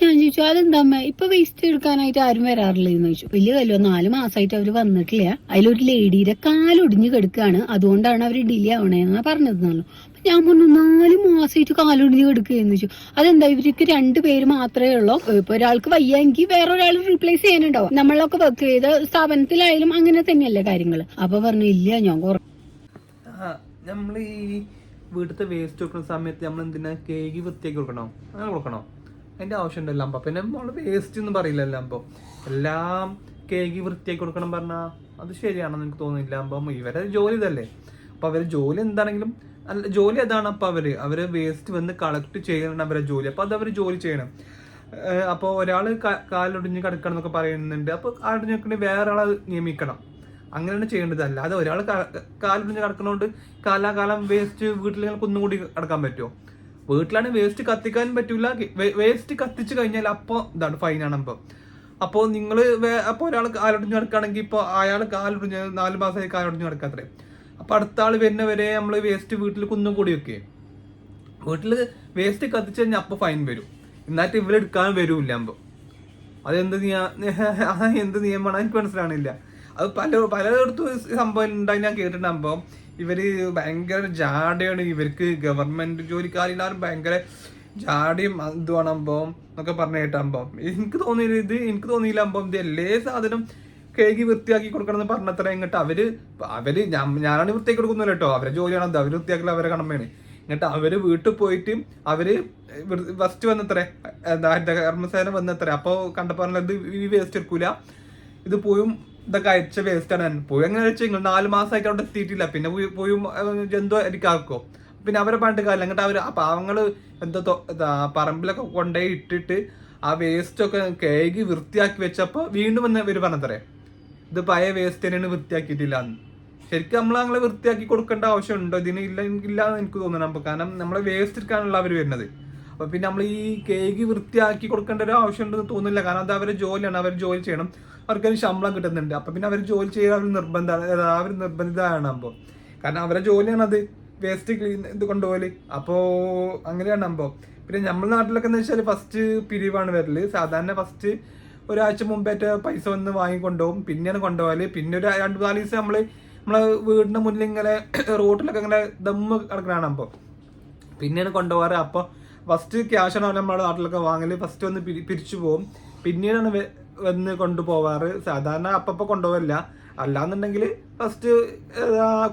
ഞാൻ ചോദിച്ചു അതെന്താ അമ്മ ഇപ്പൊ വേസ്റ്റ് എടുക്കാനായിട്ട് ആരും വരാറില്ലെന്ന് ചോദിച്ചു. വലിയ കല്ലോ 4 മാസമായിട്ട് അവര് വന്നിട്ടില്ല, അതിലൊരു ലേഡിയുടെ കാലൊടിഞ്ഞ് കിടക്കുകയാണ്, അതുകൊണ്ടാണ് അവര് ഡിലേ ആവണേന്നാ പറഞ്ഞതെന്നല്ലോ. അപ്പൊ ഞാൻ പറഞ്ഞു 4 മാസമായിട്ട് കാലൊടിഞ്ഞ് കിടക്കുകയെന്ന് ചോദിച്ചു. അതെന്താ ഇവർക്ക് 2 പേര് മാത്രമേ ഉള്ളൂ, ഇപ്പൊ ഒരാൾക്ക് വയ്യെങ്കിൽ വേറെ ഒരാൾ റീപ്ലേസ് ചെയ്യാനുണ്ടാവും. നമ്മളൊക്കെ വർക്ക് ചെയ്ത സ്ഥാപനത്തിലായാലും അങ്ങനെ തന്നെയല്ലേ കാര്യങ്ങൾ. അപ്പൊ പറഞ്ഞു ഇല്ല ഞാൻ നമ്മൾ ഈ വീട്ടിലത്തെ വേസ്റ്റ് കൊടുക്കുന്ന സമയത്ത് നമ്മൾ എന്തിനാ കേക്ക് വൃത്തിയാക്കി കൊടുക്കണോ? അങ്ങനെ കൊടുക്കണോ? അതിന്റെ ആവശ്യം ഉണ്ടല്ലോ അപ്പൊ. പിന്നെ നമ്മൾ വേസ്റ്റ് ഒന്നും പറയില്ലല്ലോ അപ്പൊ. എല്ലാം കേക്ക് വൃത്തിയാക്കി കൊടുക്കണം പറഞ്ഞാൽ അത് ശരിയാണെന്ന് എനിക്ക് തോന്നുന്നില്ല. അപ്പം ഇവരെ ജോലി ഇതല്ലേ. അപ്പൊ അവരെ ജോലി എന്താണെങ്കിലും ജോലി അതാണ്. അപ്പൊ അവര് വേസ്റ്റ് വന്ന് കളക്ട് ചെയ്യണം അവരെ ജോലി. അപ്പൊ അത് അവർ ജോലി ചെയ്യണം. അപ്പോൾ ഒരാൾ കാലൊടിഞ്ഞ് കിടക്കണം എന്നൊക്കെ പറയുന്നുണ്ട്. അപ്പൊ കാലൊടിഞ്ഞ് കിടക്കണേ വേറെ ആളെ നിയമിക്കണം. അങ്ങനെയാണ് ചെയ്യേണ്ടത്. അല്ലാതെ ഒരാൾ കാലൊടിഞ്ഞ് കിടക്കണോണ്ട് കാലാകാലം വേസ്റ്റ് വീട്ടിൽ ഒന്നും കൂടി കിടക്കാൻ പറ്റുമോ? വീട്ടിലാണ് വേസ്റ്റ് കത്തിക്കാനും പറ്റൂല. വേസ്റ്റ് കത്തിച്ചു കഴിഞ്ഞാൽ അപ്പോൾ ഇതാണ് ഫൈനാണ്. അപ്പോൾ നിങ്ങൾ അപ്പോൾ ഒരാൾ കാലൊടിഞ്ഞ് കിടക്കുകയാണെങ്കിൽ ഇപ്പോൾ അയാൾ കാലൊടിഞ്ഞ് 4 മാസമായി കാലൊടിഞ്ഞ് കിടക്കാത്രേ. അപ്പൊ അടുത്ത ആൾ വരുന്നവരെ നമ്മൾ വേസ്റ്റ് വീട്ടിൽ കുന്നും കൂടി വെക്കേ. വീട്ടിൽ വേസ്റ്റ് കത്തിച്ചു കഴിഞ്ഞാൽ അപ്പോൾ ഫൈൻ വരും. എന്നിട്ട് ഇവരെടുക്കാൻ വരൂല്ല. അതെന്ത് എന്ത് നിയമമാണ് എനിക്ക് മനസ്സിലാണില്ല. അത് പലയിടത്തും സംഭവം ഉണ്ടായി ഞാൻ കേട്ടിട്ടുണ്ടാകുമ്പോൾ ഇവര് ഭയങ്കര ജാടയാണ്. ഇവർക്ക് ഗവൺമെന്റ് ജോലിക്കാരെല്ലാവരും ഭയങ്കര ജാടയും ഇതുവാണുമ്പോ എന്നൊക്കെ പറഞ്ഞു കേട്ടാകുമ്പോ എനിക്ക് തോന്നിയില്ല ഇത് എല്ലാ സാധനം കേക്ക് വൃത്തിയാക്കി കൊടുക്കണം എന്ന് പറഞ്ഞത്ര ഇങ്ങോട്ട് അവര് ഞാനാണ് വൃത്തിയാക്കി കൊടുക്കുന്നില്ല കേട്ടോ. അവരെ ജോലിയാണ്, അവര് വൃത്തിയാക്കൽ അവരെ കടമയാണ്. എന്നിട്ട് അവര് വീട്ടിൽ പോയിട്ട് അവര് ഫസ്റ്റ് വന്നത്രേ, കർമ്മസേന വന്നത്രേ. അപ്പൊ കണ്ടപ്പോ ഇത് ഈ വേസ്റ്റ് എടുക്കൂല, ഇത് പോയും ഇതൊക്കെ അയച്ച വേസ്റ്റ് ആണ്. പോയി എങ്ങനെ വെച്ചാൽ നിങ്ങൾ 4 മാസമായിട്ട് അവിടെ എത്തിയിട്ടില്ല. പിന്നെ പോയും ജന്തു അരിക്കാക്കോ. പിന്നെ അവരെ പണ്ട് കാലം എന്നിട്ട് അവര് പാവങ്ങള് എന്തോ പറമ്പിലൊക്കെ കൊണ്ടുപോയി ഇട്ടിട്ട് ആ വേസ്റ്റ് ഒക്കെ കേക്ക് വൃത്തിയാക്കി വെച്ചപ്പോ വീണ്ടും വന്ന് ഇവര് പറഞ്ഞത്രേ ഇത് പഴയ വേസ്റ്റ് തന്നെയാണ് വൃത്തിയാക്കിയിട്ടില്ല എന്ന്. ശരിക്കും നമ്മൾ അങ്ങനെ വൃത്തിയാക്കി കൊടുക്കേണ്ട ആവശ്യമുണ്ടോ? ഇതിന് ഇല്ലാന്ന് എനിക്ക് തോന്നുന്നു. കാരണം നമ്മളെ വേസ്റ്റ് എടുക്കാനുള്ള അവർ വരുന്നത്. അപ്പൊ പിന്നെ നമ്മൾ ഈ കേക്ക് വൃത്തിയാക്കി കൊടുക്കേണ്ട ഒരു ആവശ്യമുണ്ടെന്ന് തോന്നുന്നില്ല. കാരണം അത് അവരുടെ ജോലിയാണ്, അവർ ജോലി ചെയ്യണം, അവർക്കതിന് ശമ്പളം കിട്ടുന്നുണ്ട്. അപ്പൊ പിന്നെ അവർ ജോലി ചെയ്യാൻ അവർ നിർബന്ധിതമാണ്. അപ്പോൾ കാരണം അവരുടെ ജോലിയാണ് അത് വേസ്റ്റ് ക്ലീൻ ഇത് കൊണ്ടുപോകല്. അപ്പോ അങ്ങനെയാണ്. പിന്നെ നമ്മുടെ നാട്ടിലൊക്കെ എന്ന് വെച്ചാൽ ഫസ്റ്റ് പിരിവാണ് വരല്. സാധാരണ ഫസ്റ്റ് ഒരാഴ്ച മുമ്പേറ്റ് പൈസ വന്ന് വാങ്ങിക്കൊണ്ടുപോകും, പിന്നെയാണ് കൊണ്ടുപോകല്. പിന്നെ ഒരു 2-4 ദിവസം നമ്മളെ വീടിന്റെ മുന്നിൽ ഇങ്ങനെ റോഡിലൊക്കെ ഇങ്ങനെ ദമ്മ് കിടക്കണാണ്. പിന്നെയാണ് കൊണ്ടുപോകാറ്. അപ്പൊ ഫസ്റ്റ് ക്യാഷാണ് നമ്മുടെ നാട്ടിലൊക്കെ വാങ്ങല്. ഫസ്റ്റ് വന്ന് പിരിച്ചു പോകും, പിന്നീടാണ് വന്ന് കൊണ്ടുപോവാറ്. സാധാരണ അപ്പപ്പോ കൊണ്ടുപോകില്ല. അല്ലാന്നുണ്ടെങ്കിൽ ഫസ്റ്റ്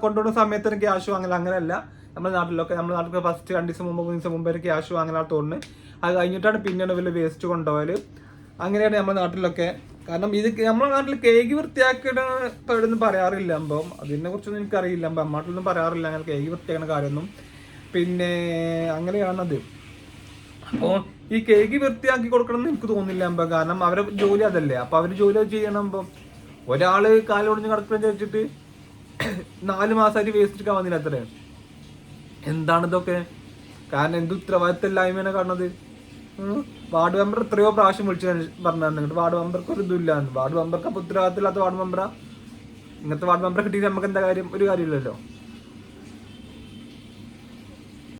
കൊണ്ടുപോകുന്ന സമയത്തിന് ക്യാഷ് വാങ്ങല. അങ്ങനെയല്ല നമ്മുടെ നാട്ടിലൊക്കെ ഫസ്റ്റ് 2 ദിവസം മുമ്പ് 3 ദിവസം മുമ്പ് ക്യാഷ് വാങ്ങലാണ് തോന്നുന്നു. അത് കഴിഞ്ഞിട്ടാണ് പിന്നെയാണ് വലിയ വേസ്റ്റ് കൊണ്ടുപോകല്. അങ്ങനെയാണ് നമ്മുടെ നാട്ടിലൊക്കെ. കാരണം ഇത് നമ്മുടെ നാട്ടിൽ കേക്ക് വൃത്തിയാക്കിയിടുന്ന് പറയാറില്ല. അതിനെ കുറിച്ചൊന്നും എനിക്കറിയില്ല. അമ്മാട്ടിലൊന്നും പറയാറില്ല അങ്ങനെ കേക്ക് വൃത്തിയാക്കുന്ന കാര്യമൊന്നും. പിന്നെ അങ്ങനെയാണത്. അപ്പോൾ ഈ കേക്ക് വൃത്തിയാക്കി കൊടുക്കണം എന്ന് എനിക്ക് തോന്നുന്നില്ല. കാരണം അവരെ ജോലി അതല്ലേ. അപ്പൊ അവര് ജോലി ചെയ്യണം. ഒരാള് കാലൊടിഞ്ഞ് കിടക്കണം ചോദിച്ചിട്ട് 4 മാസമായിട്ട് വേസ്റ്റ് എടുക്കാൻ വന്നില്ല അത്രേ. എന്താണ് ഇതൊക്കെ? കാരണം എന്ത് ഉത്തരവാദിത്തമില്ലായ്മയാണ് കാണുന്നത്. വാർഡ് മെമ്പർ എത്രയോ പ്രാവശ്യം വിളിച്ചു പറഞ്ഞിട്ട് വാർഡ് മെമ്പർക്ക് ഒരു ഇതില്ലാന്ന്. വാർഡ് മെമ്പർക്ക് അപ്പൊ ഉത്തരവാദിത്തമില്ലാത്ത വാർഡ് മെമ്പറാ. ഇങ്ങനത്തെ വാർഡ് മെമ്പറെ കിട്ടിയിട്ട് നമുക്ക് എന്താ കാര്യം? ഒരു കാര്യമില്ലല്ലോ.